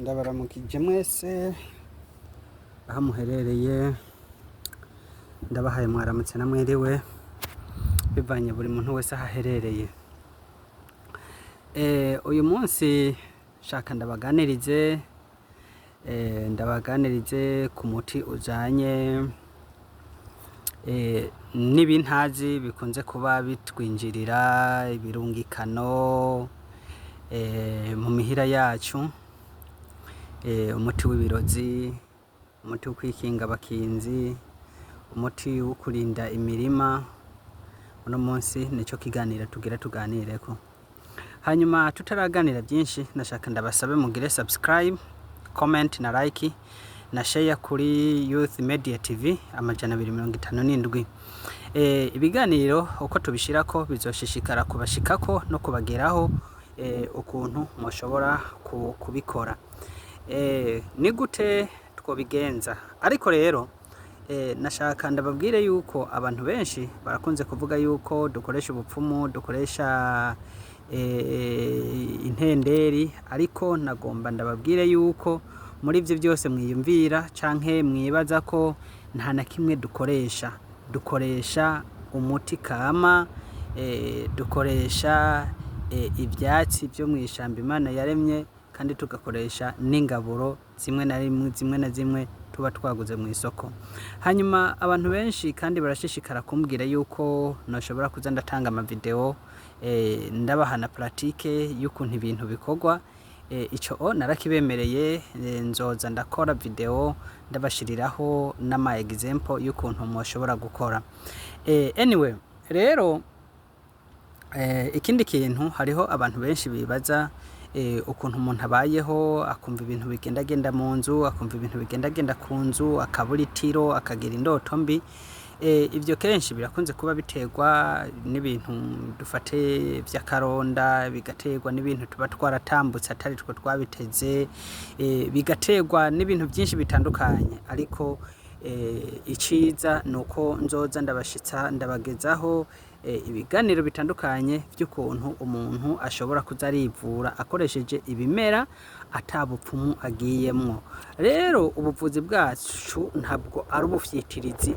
Ndabaramukije mwese aho muherereye, ndabahaye mwaramutse na mwiriwe bivanye buri muntu wese aho aherereye. Uyu munsi shaka ndabaganirize ku muti ujanye n'ibintazi bikunze kuba bitwinjirira ibirungikano mu mihira yacu, umuti w'ibirozi, umuti wo kwikinga abakinzi, umuti wo kurinda imirima. Uno munsi nico kiganiro tugira tuganireko. Hanyuma tutaraganira byinshi, ndashaka ndabasabe mugire subscribe, comment na like na share kuri Youth Media TV 257. Ibiganiro uko tubishirako bizoshishikara kubashikako no kubageraho ukuntu mushobora kubikora. Ni gute twobigenza? Ariko rero nashaka ndababwire yuko abantu benshi barakunze kuvuga yuko dukoresha ubupfumu, dukoresha intenderi, ariko nagomba ndababwire yuko muri ivyo byose mwiyumvira canke mwibaza ko nta na kimwe dukoresha umuti kama, dukoresha ivyatsi byo mwishamba Imana yaremye, kandi tugakoresha n'ingaburo zimwe na zimwe tuba twaguze mu isoko. Hanyuma abantu benshi kandi barashishikara kumbwira yuko noshobora kuza ndatanga amavideo ndabahana pratique y'ukuntu ibintu bikorwa. Ico narakibemereye, nzoza ndakora video ndabashiriraho n'ama example y'ukuntu mushobora gukora. Anyway, rero ikindi kintu, hariho abantu benshi bibaza ukuntu umuntu abayeho, akumva ibintu bigendagenda mu nzu, akumva ibintu bigendagenda ku nzu, akabura itiro, akagira indoto mbi. Ivyo kenshi birakunze kuba biterwa n'ibintu dufate vy'akaronda, bigaterwa n'ibintu tuba twaratambutse atari two twabiteze, bigaterwa n'ibintu byinshi bitandukanye. Ariko iciza nuko nzoza ndabashitsa ndabagezaho ibiganiro bitandukanye by'ukuntu umuntu ashobora kuza arivura akoresheje ibimera atabupfumu agiyemwo. Rero ubuvuzi bwacu ntabwo ari ubufyitirizi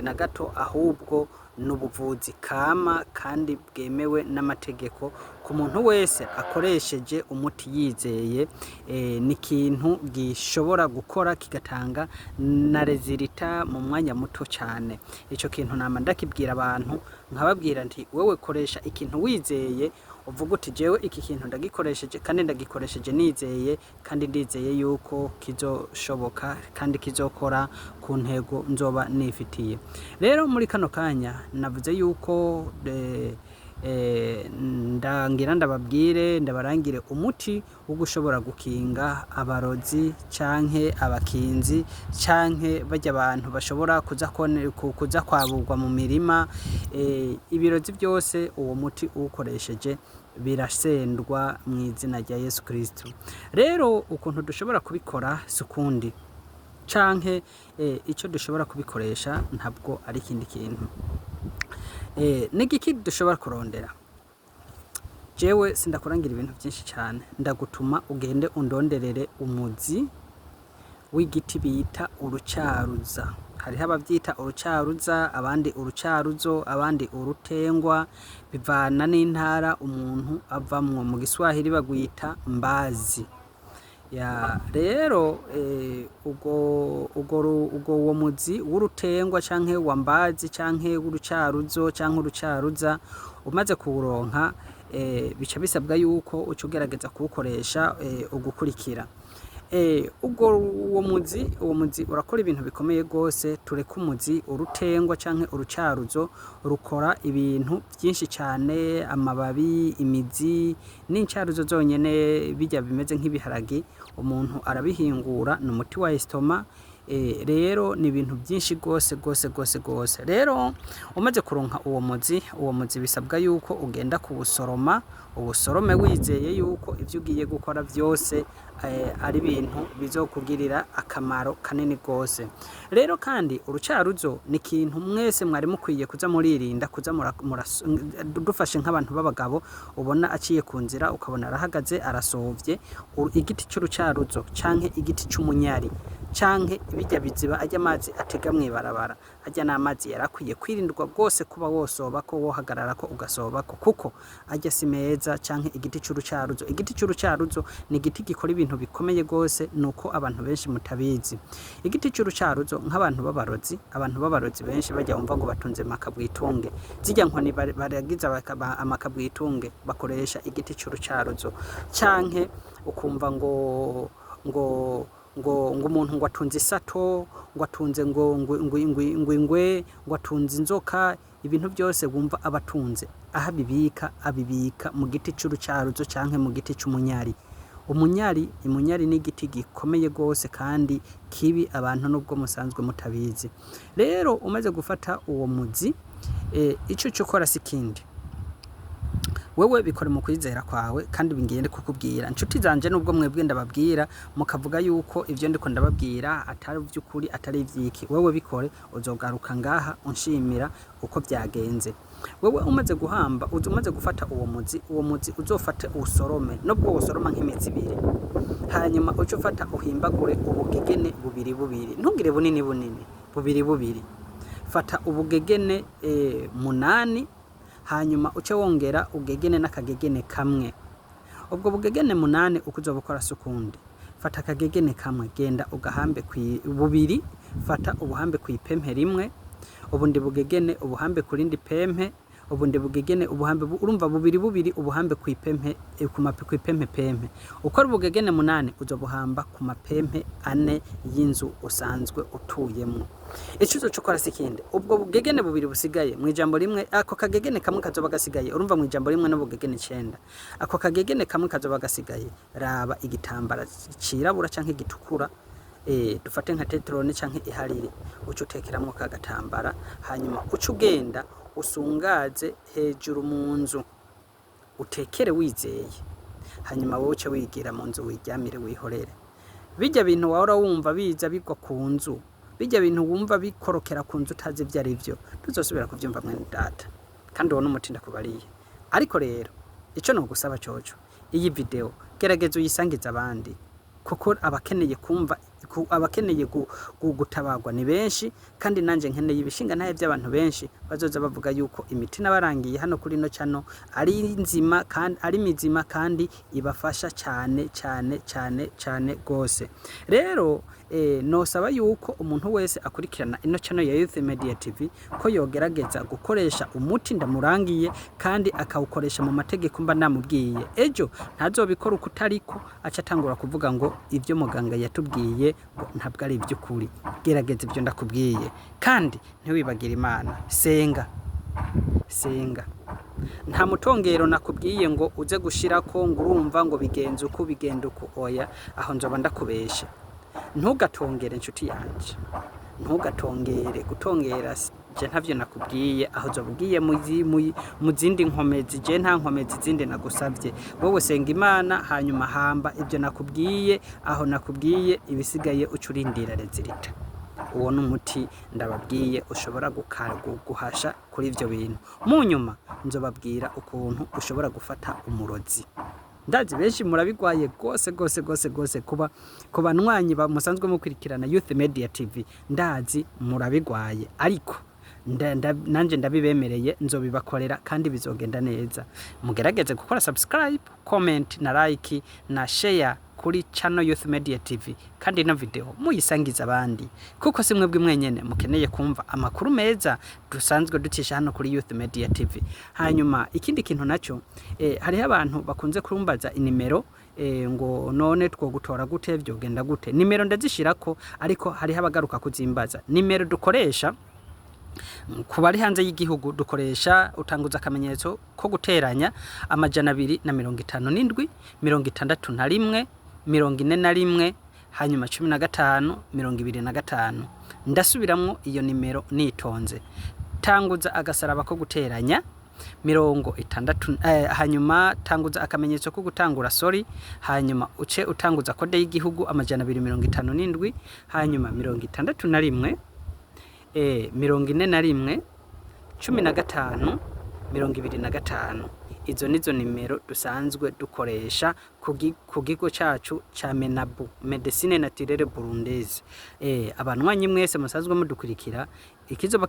na gato, ahubwo n'ubuvuzi kama kandi bwemewe n'amategeko ku muntu wese akoresheje umuti yizeye. Ni ikintu gishobora gukora kigatanga na resultat mu mwanya muto cyane. Ico kintu nama ndakibwira abantu, nkababwira nti wewe koresha ikintu wizeye, uvuga uti jewe iki kintu ndagikoresheje kandi ndagikoresheje nizeye, kandi ndizeye yuko kizoshoboka kandi kizokora ku ntego nzoba nifitiye. Rero muri kano kanya navuze yuko ndabarangire umuti wo gushobora gukinga abarozi canke abakinzi canke bajya abantu bashobora kuza kwaburwa mu mirima. Ibirozi byose uwo muti uwukoresheje birasendwa mu izina rya Yesu Kristo. Rero ukuntu dushobora kubikora sukundi, canke ico dushobora kubikoresha ntabwo ari ikindi kintu. N'igiki dushobora kurondera? Jewe sindakurangira ibintu byinshi cyane, ndagutuma ugende undonderere umuzi w'igiti bita urucaruza. Hariho abavyita urucaruza, abandi urucaruzo, abandi urutengwa, bivana n'intara umuntu avamwo. Mu Giswahili bagwita mbazi. Rero uwo muzi w'urutengwa canke wa mbazi canke w'urucaruzo canke urucaruza, umaze kuwuronka bica bisabwa yuko uca ugerageza kuwukoresha ugukurikira. Uwo muzi urakora ibintu bikomeye gose. Tureka umuzi, urutengwa canke urucaruzo rukora ibintu byinshi cyane, amababi, imizi n'incaruzo zonyene bijya bimeze nk'ibiharagi, umuntu arabihingura, n'umuti wa estoma. rero ni ibintu byinshi gose rero umaze kuronka uwo muzi bisabwa yuko ugenda kuwusoroma ubusorome wizeye yuko ivyo ugiye gukora vyose ari ibintu bizokugirira akamaro kanini gose. Rero kandi urucaruzo ni ikintu mwese mwari mukwiye kuza muririnda kuza dufashe nk'abantu b'abagabo ubona aciye ku nzira ukabona arahagaze arasovye igiti c'urucaruzo canke igiti c'umunyari canke ibijya biziba ajya amazi atega mwibarabara ajya n'amazi yarakwiye kwirindwa rwose kuba wosoba ko wohagarara ko ugasoba ko kuko ajya si meza canke igiti c'urucaruzo ni igiti gikora ibintu bikomeye rwose nuko abantu benshi mutabizi. Igiti c'urucaruzo nk'abantu b'abarozi benshi bajya bumva ngo batunze makabwitunge zijya nkoni baragiza amakabwitunge bakoresha igiti c'urucaruzo canke ukumva ngo umuntu ngo atunze isato ngo atunze ingwe ngo atunze inzoka ibintu byose wumva abatunze abibika mu giti c'urucaruzo canke mu giti c'umunyari. Umunyari ni igiti gikomeye gose kandi kibi abantu nubwo musanzwe mutabizi. Rero umaze gufata uwo muzi ico cokora sikindi wewe bikore mu kwizera kwawe kandi bingende kukubwira inshuti zanje nubwo mwebwe ndababwira mukavuga yuko ivyo ndiko ndababwira atari vy'ukuri atari ivyiki wewe bikore uzogaruka ngaha unshimira uko byagenze. Wewe umaze gufata uwo muzi uzofate usorome nubwo usoroma nk'imizi ibiri hanyuma uco fata uhimbagure ubugegene bubiri ntugire bunini bubiri fata ubugegene 8 hanyuma uce wongera ugegene n'akagegene kamwe. Ubwo bugegene 8 ukuzoba ukora sukundi fata akagegene kamwe genda ugahambe bubiri fata ubuhambe kwipempe rimwe ubundi bugegene ubuhambe kurindi pempe ubundi bugegene ubuhambe urumva bubiri ubuhambe kwipempe kwipempe ukora ubugegene 8 uzobuhamba ku mapempe 4 y'inzu usanzwe utuyemo. Icuzo cukora sikinde ubwo bugegene bubiri busigaye mu ijambo rimwe ako kagegene kamwe kazoba gasigaye urumva mu ijambo rimwe no bugegene 9 ako kagegene kamwe kazoba gasigaye raba igitambara cirabura canke gitukura dufate nka tetrone canke iharire uco tekeramwo kagatambara hanyuma uco ugenda usungaze hejuru mu nzu utekere wizeye hanyuma wowe uce wigira mu nzu wiryamire wihorere. Bijya bintu wahora wumva biza bigwa ku nzu bijya bintu wumva bikorokera ku nzu utazi ivyo ari byo tuzosubira kuvyumva mwene data kandi wona umutinda kubariye. Ariko rero ico no gusaba coco iyi video gerageza uyisangiza abandi kuko abakeneye kumva abakeneye gutabagwa ni benshi kandi nanje nkeneye ibishinga ntaye by'abantu benshi bazoza bavuga yuko imiti nabarangiye hano kuri no chano ari nzima kandi ari mizima kandi ibafasha cyane gose. Rero nosaba yuko umuntu wese akurikirana ino channel ya Youth Media TV ko yogerageza gukoresha umuti ndamurangiye kandi akawukoresha mu mategeko mba namubwiye ejo ntazobikora ukutariko aca tangura kuvuga ngo ivyo muganga yatubwiye ntabwo ari iby'ukuri. Gerageza ibyo ndakubwiye kandi ntiwibagira Imana senga nta mutongero nakubwiye ngo uze gushirako ngo urumva ngo bigenze uko bigenda uko oya aho nzoba ndakubeshe. Ntugatongere inshuti yanje ntugatongere gutongera je ntavyo nakubwiye aho zobugiye mu zindi nkomezi je nta nkomezi zindi nagusavye wowe senga Imana hanyuma hamba ibyo nakubwiye aho nakubwiye ibisigaye ucurindira rezilita. Uwo n'umuti ndababwiye ushobora guhasha kuri ivyo bintu. Mu nyuma nzobabwira ukuntu ushobora gufata umurozi. Ndazi benshi murabigwaye gose kuba banywanyi bamusanzwe mukurikirana Youth Media TV ndazi murabigwaye ariko nanje ndabibemereye nzobibakorera kandi bizogenda neza. Mugerageze gukora subscribe, comment na like na share kuri channel Youth Media TV kandi ino video muyisangiza abandi kuko simwe bw'imwenyene mukeneye kumva amakuru meza dusanzwe ducisha hano kuri Youth Media TV. Hanyuma ikindi kintu naco hari abantu bakunze kurumbaza inimero ngo none two gutora gute vyogenda gute. Nimero ndazishirako ariko hari habagaruka kuzimbaza nimero dukoresha kubari hanze y'igihugu dukoresha utanguza akamenyetso ko guteranya 257 61 41 hanyuma 15 25. Ndasubiramwo iyo nimero nitonze. Tanguza agasaraba ko guteranya 60, hanyuma tanguza akamenyetso ko gutangura hanyuma uce utanguza kode y'igihugu 257, hanyuma 61 41 15 25. Izo nizo nimero dusanzwe dukoresha ku kigo cacu ca Menabu, Medecine Naturelle Burundaise. Abanywanyi mwese musanzwe mudukurikira, ikizoba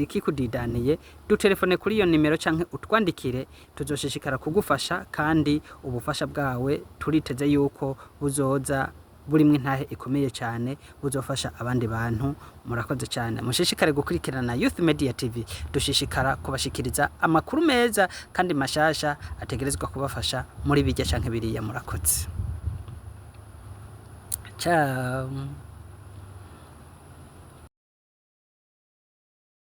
kikudidaniye dutelefone kuri iyo nimero canke utwandikire, tuzoshishikara kugufasha, kandi ubufasha bwawe turiteze yuko buzoza burimwe intahe ikomeye cyane, buzofasha abandi bantu. Murakoze cyane, mushishikare gukurikirana Youth Media TV, dushishikara kubashikiriza amakuru meza kandi mashasha ategerezwa kubafasha muri bijya canke biriya. Murakoze. Ciao.